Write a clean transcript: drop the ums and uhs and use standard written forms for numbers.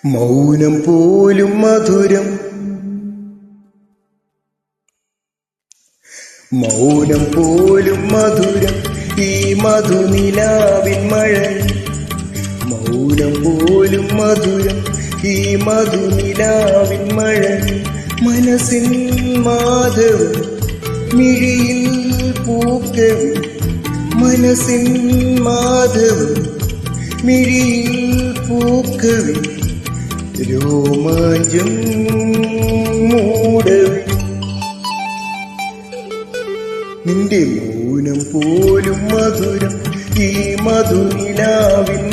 മൗനം പോലും മധുരം, മൗനം പോലും മധുരം ഈ മധുനിലാവിൻ മഴ. മൗനം പോലും മധുരം ഈ മധുനിലാവിൻ മഴ. മനസ്സിൻ മാധവം മിഴിയിൽ പൂക്കവി, മനസ്സിൻ മാധവം മിഴിയിൽ പൂക്കവി. രോമാഞ്ചം മൂടവി നിന്റെ മൗനം പോലും മധുരം ഈ മധുനിലാവിൻ